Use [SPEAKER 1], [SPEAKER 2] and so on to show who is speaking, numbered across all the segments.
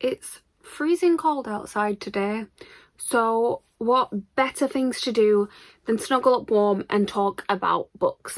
[SPEAKER 1] It's freezing cold outside today, so what better things to do than snuggle up warm and talk about books.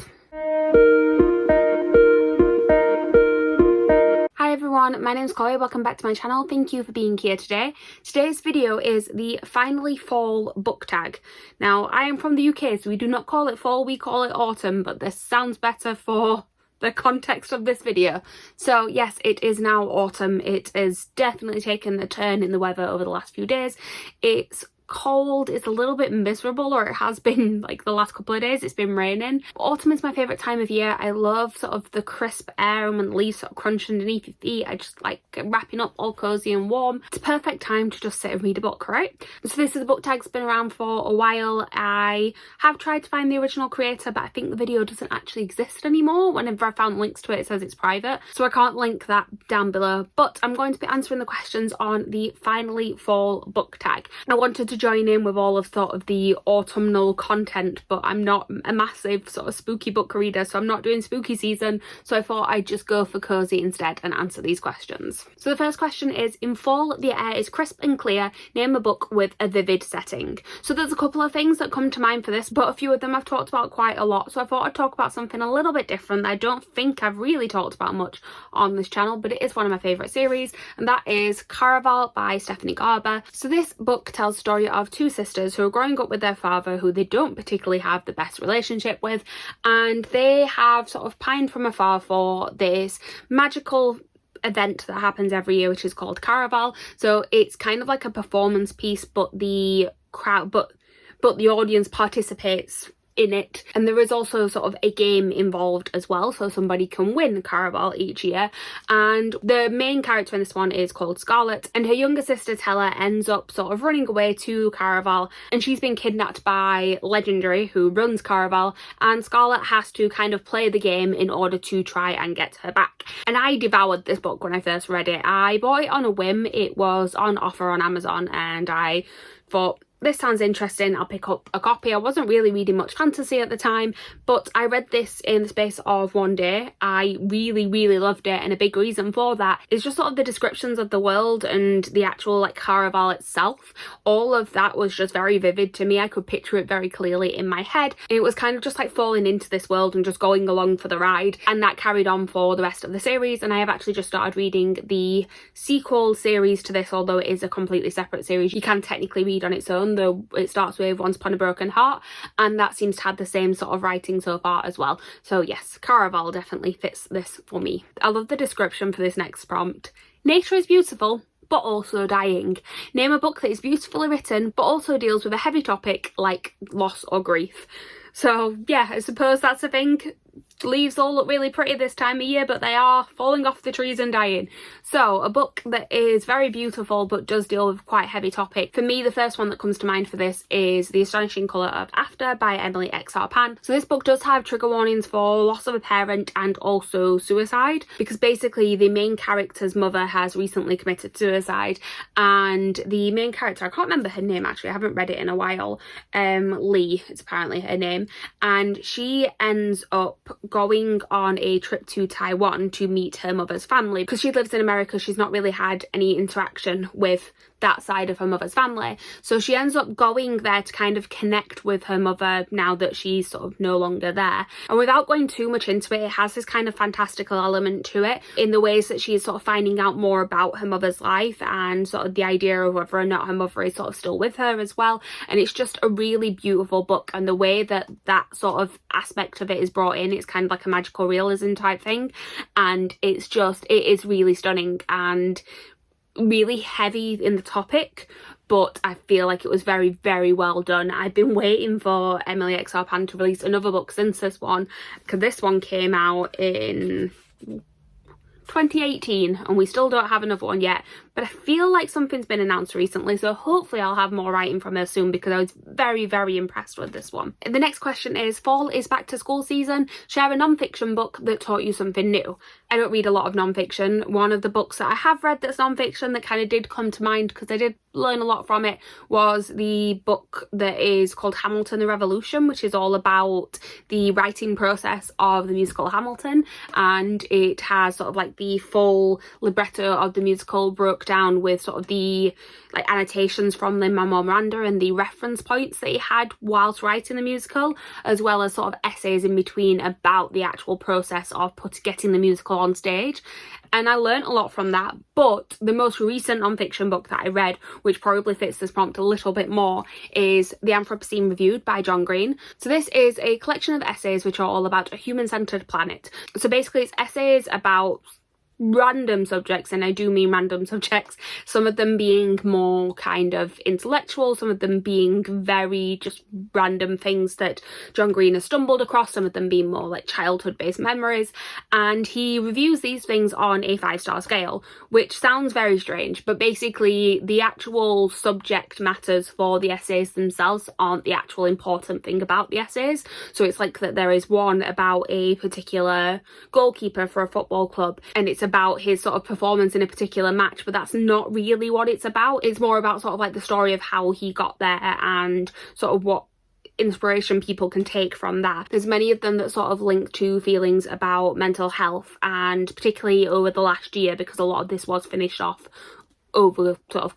[SPEAKER 1] Hi everyone, my name is Chloe, welcome back to my channel. Thank you for being here today. Today's video is the Finally Fall book tag. Now, I am from the UK, so we do not call it fall, we call it autumn, but this sounds better for the context of this video. So yes, it is now autumn. It has definitely taken a turn in the weather over the last few days. It's cold, it's a little bit miserable, or it has been like the last couple of days. It's been raining. Autumn is my favourite time of year. I love sort of the crisp air and when the leaves sort of crunch underneath your feet. I just like wrapping up all cosy and warm. It's a perfect time to just sit and read a book, right? So this is a book tag that's been around for a while. I have tried to find the original creator, but I think the video doesn't actually exist anymore. Whenever I found links to it, it says it's private, so I can't link that down below. But I'm going to be answering the questions on the Finally Fall book tag. I wanted to join in with all of sort of the autumnal content, but I'm not a massive sort of spooky book reader, so I'm not doing spooky season, so I thought I'd just go for cozy instead and answer these questions. So the first question is, in fall the air is crisp and clear, name a book with a vivid setting. So there's a couple of things that come to mind for this, but a few of them I've talked about quite a lot, so I thought I'd talk about something a little bit different that I don't think I've really talked about much on this channel, but it is one of my favourite series, and that is Caraval by Stephanie Garber. So this book tells the story of two sisters who are growing up with their father, who they don't particularly have the best relationship with, and they have sort of pined from afar for this magical event that happens every year, which is called Caraval. So it's kind of like a performance piece, but the crowd but the audience participates in it, and there is also sort of a game involved as well, so somebody can win Caraval each year. And the main character in this one is called Scarlett, and her younger sister Tella ends up sort of running away to Caraval, and she's been kidnapped by Legendary, who runs Caraval, and Scarlett has to kind of play the game in order to try and get her back. And I devoured this book when I first read it. I bought it on a whim. It was on offer on Amazon, and I thought, this sounds interesting, I'll pick up a copy. I wasn't really reading much fantasy at the time, but I read this in the space of one day. I really loved it, and a big reason for that is just sort of the descriptions of the world and the actual like Caraval itself. All of that was just very vivid to me. I could picture it very clearly in my head. It was kind of just like falling into this world and just going along for the ride, and that carried on for the rest of the series. And I have actually just started reading the sequel series to this, although it is a completely separate series. You can technically read on its own, though. It starts with Once Upon a Broken Heart, and that seems to have the same sort of writing so far as well. So yes, Caraval definitely fits this for me. I love the description for this next prompt. Nature is beautiful, but also dying. Name a book that is beautifully written, but also deals with a heavy topic like loss or grief. So yeah, I suppose that's a thing. Leaves all look really pretty this time of year, but they are falling off the trees and dying. So a book that is very beautiful but does deal with quite a heavy topic. For me, the first one that comes to mind for this is The Astonishing Colour of After by Emily Pan. So this book does have trigger warnings for loss of a parent and also suicide, because basically the main character's mother has recently committed suicide, and the main character, I can't remember her name actually, I haven't read it in a while, Lee, it's apparently her name, and she ends up going on a trip to Taiwan to meet her mother's family. Because she lives in America, she's not really had any interaction with that side of her mother's family, so she ends up going there to kind of connect with her mother now that she's sort of no longer there. And without going too much into it, it has this kind of fantastical element to it in the ways that she's sort of finding out more about her mother's life and sort of the idea of whether or not her mother is sort of still with her as well. And it's just a really beautiful book, and the way that that sort of aspect of it is brought in, it's kind of like a magical realism type thing, and it's just, it is really stunning and really heavy in the topic, but I feel like it was very well done. I've been waiting for Emily Pan to release another book since this one, because this one came out in 2018 and we still don't have another one yet, but I feel like something's been announced recently, so hopefully I'll have more writing from her soon, because I was very impressed with this one. The next question is, fall is back to school season, share a non-fiction book that taught you something new. I don't read a lot of non-fiction. One of the books that I have read that's non-fiction that kind of did come to mind, because I did learn a lot from it, was the book that is called Hamilton the Revolution, which is all about the writing process of the musical Hamilton, and it has sort of like the full libretto of the musical broke down with sort of the like annotations from Lin-Manuel Miranda and the reference points that he had whilst writing the musical, as well as sort of essays in between about the actual process of getting the musical on stage. And I learned a lot from that. But the most recent non-fiction book that I read, which probably fits this prompt a little bit more, is The Anthropocene Reviewed by John Green. So this is a collection of essays which are all about a human-centered planet. So basically it's essays about random subjects, and I do mean random subjects, some of them being more kind of intellectual, some of them being very just random things that John Green has stumbled across, some of them being more like childhood based memories, and he reviews these things on a 5-star scale, which sounds very strange, but basically the actual subject matters for the essays themselves aren't the actual important thing about the essays. So it's like that there is one about a particular goalkeeper for a football club, and it's about his sort of performance in a particular match, but that's not really what it's about. It's more about sort of like the story of how he got there and sort of what inspiration people can take from that. There's many of them that sort of link to feelings about mental health, and particularly over the last year, because a lot of this was finished off over sort of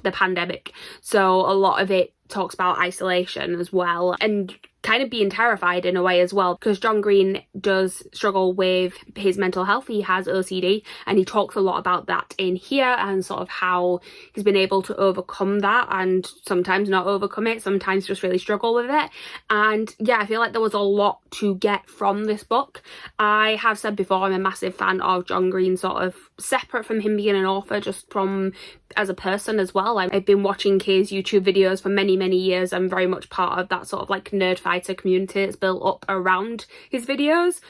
[SPEAKER 1] the pandemic. So a lot of it talks about isolation as well, and kind of being terrified in a way as well, because John Green does struggle with his mental health. He has OCD, and he talks a lot about that in here, and sort of how he's been able to overcome that, and sometimes not overcome it, sometimes just really struggle with it. And yeah, I feel like there was a lot to get from this book. I have said before, I'm a massive fan of John Green, sort of separate from him being an author, just from as a person as well. I've been watching his YouTube videos for many years. I'm very much part of that sort of like nerd fighter community that's built up around his videos,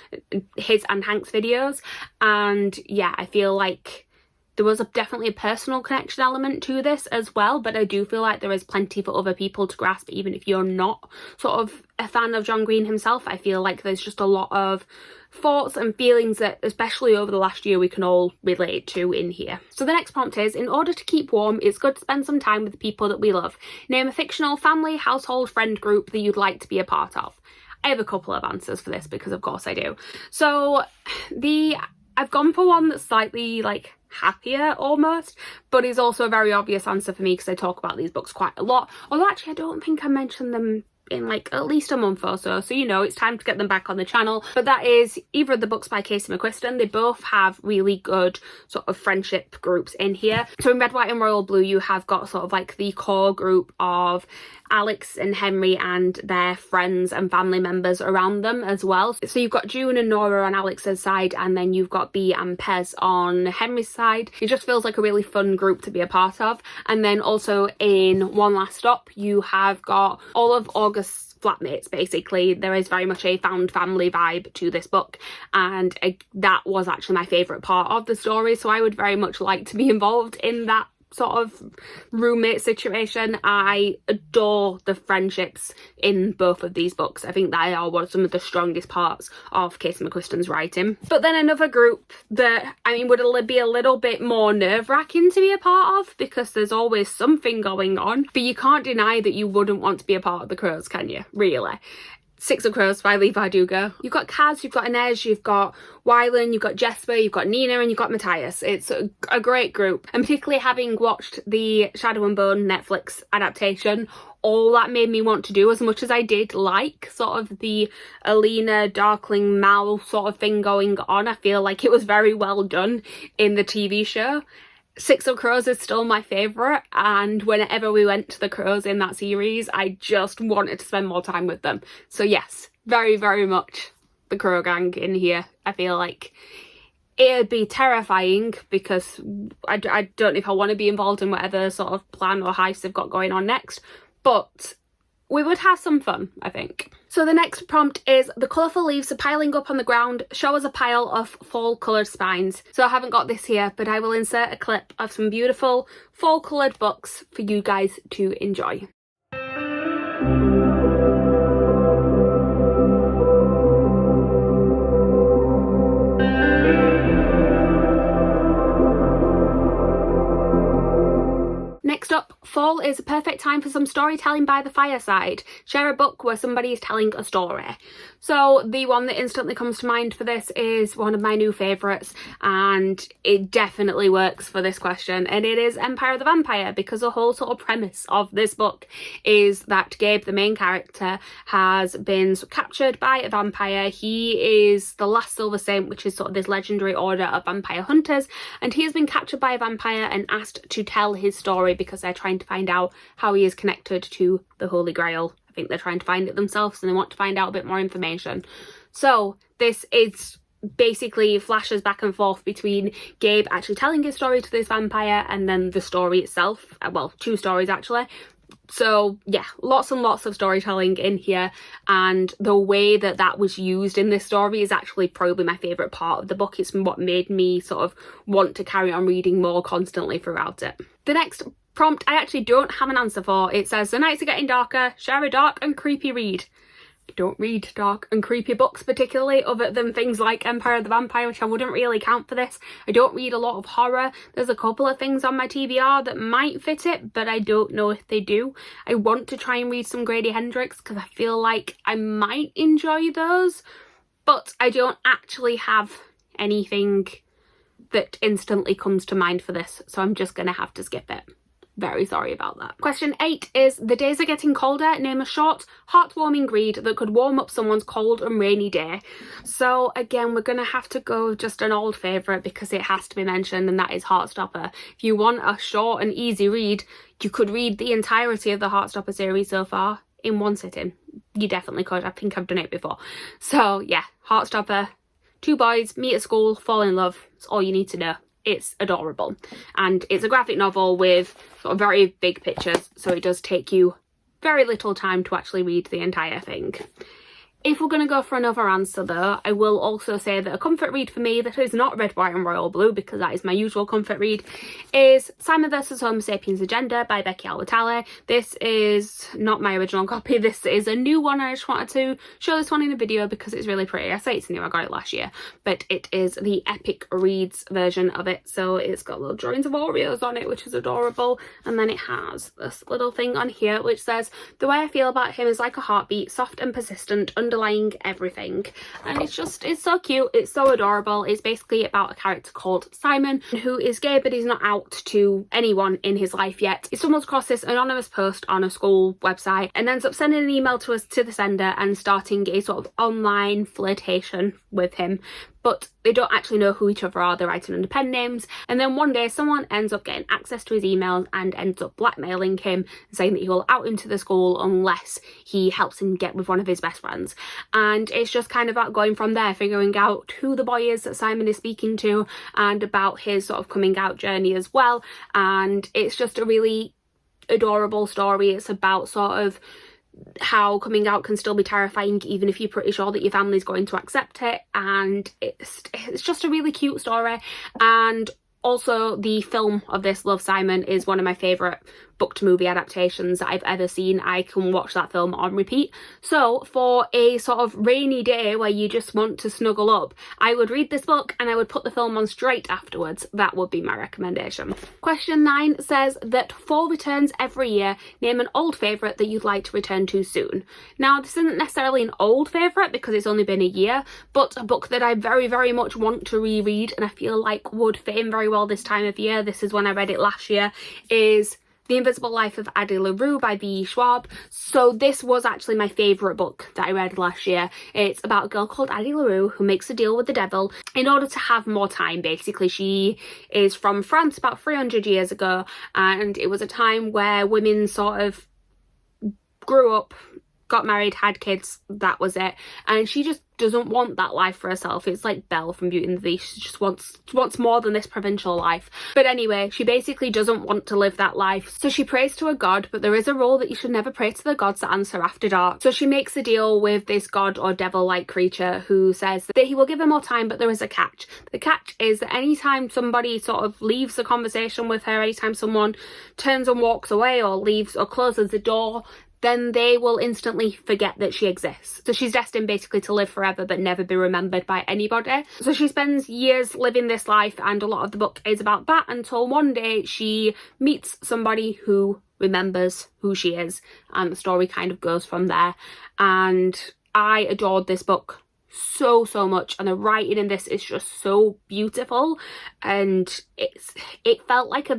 [SPEAKER 1] his and Hank's videos. And yeah, I feel like there was definitely a personal connection element to this as well, but I do feel like there is plenty for other people to grasp, even if you're not sort of a fan of John Green himself. I feel like there's just a lot of thoughts and feelings that, especially over the last year, we can all relate to in here. So the next prompt is, in order to keep warm, it's good to spend some time with the people that we love. Name a fictional family, household, friend group that you'd like to be a part of. I have a couple of answers for this, because of course I do. So I've gone for one that's slightly like happier almost, but is also a very obvious answer for me because I talk about these books quite a lot. Although actually I don't think I mentioned them in like at least a month or so, so you know, it's time to get them back on the channel. But that is either of the books by Casey McQuiston. They both have really good sort of friendship groups in here. So in Red, White and Royal Blue, you have got sort of like the core group of Alex and Henry and their friends and family members around them as well. So you've got June and Nora on Alex's side, and then you've got Bea and Pez on Henry's side. It just feels like a really fun group to be a part of. And then also in One Last Stop, you have got all of August's flatmates. Basically, there is very much a found family vibe to this book, and that was actually my favourite part of the story, so I would very much like to be involved in that sort of roommate situation. I adore the friendships in both of these books. I think they are some of the strongest parts of Casey McQuiston's writing. But then another group that, I mean, would be a little bit more nerve-wracking to be a part of, because there's always something going on, but you can't deny that you wouldn't want to be a part of the Crows, can you? Really. Six of Crows by Levi Dugo. You've got Kaz, you've got Inej, you've got Wylan, you've got Jesper, you've got Nina, and you've got Matthias. It's a great group. And particularly having watched the Shadow and Bone Netflix adaptation, all that made me want to do, as much as I did like sort of the Alina, Darkling, Mal sort of thing going on, I feel like it was very well done in the TV show. Six of Crows is still my favourite, and whenever we went to the Crows in that series, I just wanted to spend more time with them. So yes, very much the Crow gang in here. I feel like it'd be terrifying, because I don't know if I want to be involved in whatever sort of plan or heist they've got going on next, but we would have some fun, I think. So the next prompt is, the colourful leaves are piling up on the ground. Show us a pile of fall coloured spines. So I haven't got this here, but I will insert a clip of some beautiful fall coloured books for you guys to enjoy. Next up, fall is a perfect time for some storytelling by the fireside. Share a book where somebody is telling a story. So the one that instantly comes to mind for this is one of my new favourites, and it definitely works for this question, and it is Empire of the Vampire, because the whole sort of premise of this book is that Gabe, the main character, has been captured by a vampire. He is the last Silver Saint, which is sort of this legendary order of vampire hunters, and he has been captured by a vampire and asked to tell his story because they're trying to find out how he is connected to the Holy Grail. I think they're trying to find it themselves and they want to find out a bit more information. So this is basically flashes back and forth between Gabe actually telling his story to this vampire and then the story itself. Well, two stories actually. So yeah, lots and lots of storytelling in here, and the way that that was used in this story is actually probably my favourite part of the book. It's what made me sort of want to carry on reading more constantly throughout it. The next prompt I actually don't have an answer for. It says, the nights are getting darker, share a dark and creepy read. I don't read dark and creepy books particularly, other than things like Empire of the Vampire, which I wouldn't really count for this. I don't read a lot of horror. There's a couple of things on my TBR that might fit it, but I don't know if they do. I want to try and read some Grady Hendrix because I feel like I might enjoy those, but I don't actually have anything that instantly comes to mind for this, so I'm just going to have to skip it. Very sorry about that. Question 8 is, the days are getting colder, name a short, heartwarming read that could warm up someone's cold and rainy day. So again, we're going to have to go with just an old favourite because it has to be mentioned, and that is Heartstopper. If you want a short and easy read, you could read the entirety of the Heartstopper series so far in one sitting. You definitely could. I think I've done it before. So yeah, Heartstopper, two boys meet at school, fall in love. That's all you need to know. It's adorable, and it's a graphic novel with sort of very big pictures, so it does take you very little time to actually read the entire thing. If we're going to go for another answer though, I will also say that a comfort read for me that is not Red, White and Royal Blue, because that is my usual comfort read, is Simon vs. Homo Sapiens Agenda by Becky Albertalli. This is not my original copy, this is a new one. I just wanted to show this one in a video because it's really pretty. I say it's new, I got it last year, but it is the Epic Reads version of it. So it's got little drawings of Oreos on it, which is adorable, and then it has this little thing on here which says, the way I feel about him is like a heartbeat, soft and persistent, underlying everything. And it's so cute, it's so adorable. It's basically about a character called Simon who is gay, but he's not out to anyone in his life yet. He stumbles across this anonymous post on a school website and ends up sending an email to the sender and starting a sort of online flirtation with him. But they don't actually know who each other are, they're writing under pen names. And then one day someone ends up getting access to his emails and ends up blackmailing him, saying that he will out him to the school unless he helps him get with one of his best friends. And it's just kind of about going from there, figuring out who the boy is that Simon is speaking to and about his sort of coming out journey as well. And it's just a really adorable story. It's about sort of how coming out can still be terrifying even if you're pretty sure that your family's going to accept it, and it's just a really cute story. And also the film of this, Love, Simon, is one of my favourite book to movie adaptations that I've ever seen. I can watch that film on repeat. So for a sort of rainy day where you just want to snuggle up, I would read this book and I would put the film on straight afterwards. That would be my recommendation. Question 9 says that fall returns every year. Name an old favourite that you'd like to return to soon. Now, this isn't necessarily an old favourite because it's only been a year, but a book that I very, very much want to reread and I feel like would fit in very well this time of year. This is when I read it last year, is The Invisible Life of Addie LaRue by V. Schwab. So this was actually my favourite book that I read last year. It's about a girl called Addie LaRue who makes a deal with the devil in order to have more time. Basically, she is from France about 300 years ago, and it was a time where women sort of grew up, got married, had kids, that was it. And she just doesn't want that life for herself. It's like Belle from Beauty and the Beast. She just wants more than this provincial life. But anyway, she basically doesn't want to live that life. So she prays to a god, but there is a rule that you should never pray to the gods that answer after dark. So she makes a deal with this god or devil-like creature who says that he will give her more time, but there is a catch. The catch is that anytime somebody sort of leaves the conversation with her, anytime someone turns and walks away or leaves or closes the door, then they will instantly forget that she exists. So she's destined basically to live forever but never be remembered by anybody. So she spends years living this life, and a lot of the book is about that, until one day she meets somebody who remembers who she is, and the story kind of goes from there. And I adored this book so much, and the writing in this is just so beautiful, and it felt like a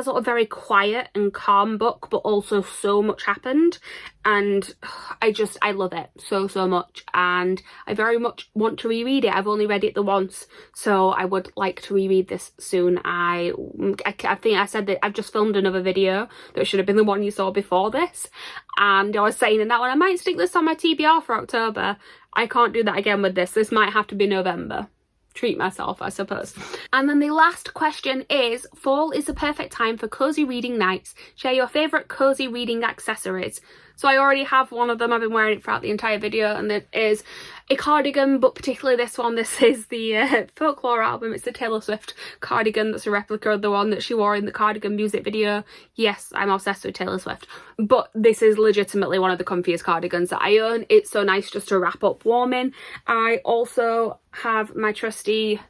[SPEAKER 1] sort of very quiet and calm book, but also so much happened, and I love it so much, and I very much want to reread it. I've only read it the once, so I would like to reread this soon. I think I said that I've just filmed another video that should have been the one you saw before this, and I was saying in that one I might stick this on my TBR for October. I can't do that again with this. This might have to be November. Treat myself, I suppose. And then the last question is, fall is the perfect time for cozy reading nights. Share your favourite cozy reading accessories. So I already have one of them. I've been wearing it throughout the entire video, and it is a cardigan, but particularly this one. This is the Folklore album. It's the Taylor Swift cardigan that's a replica of the one that she wore in the Cardigan music video. Yes, I'm obsessed with Taylor Swift, but this is legitimately one of the comfiest cardigans that I own. It's so nice just to wrap up warm in. I also have my trusty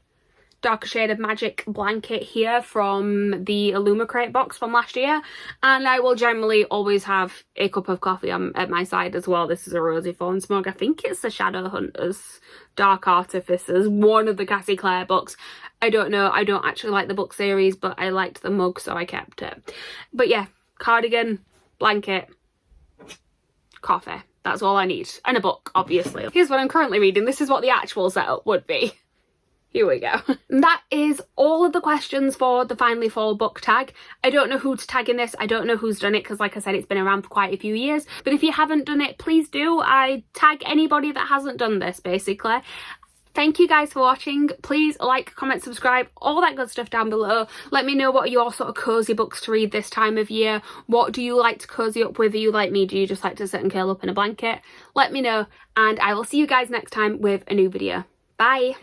[SPEAKER 1] Darker Shade of Magic blanket here from the Illumicrate box from last year, and I will generally always have a cup of coffee at my side as well. This is a Rosy Fawn Smug. I think it's the Shadowhunters Dark Artificers, one of the Cassie Clare books. I don't know, I don't actually like the book series, but I liked the mug, so I kept it. But yeah, cardigan, blanket, coffee, that's all I need, and a book, obviously. Here's what I'm currently reading. This is what the actual setup would be. Here we go. That is all of the questions for the Finally Fall book tag. I don't know who to tag in this. I don't know who's done it, because like I said, it's been around for quite a few years. But if you haven't done it, please do. I tag anybody that hasn't done this, basically. Thank you guys for watching. Please like, comment, subscribe, all that good stuff down below. Let me know what are your sort of cozy books to read this time of year. What do you like to cozy up with? Are you like me? Do you just like to sit and curl up in a blanket? Let me know, and I will see you guys next time with a new video. Bye.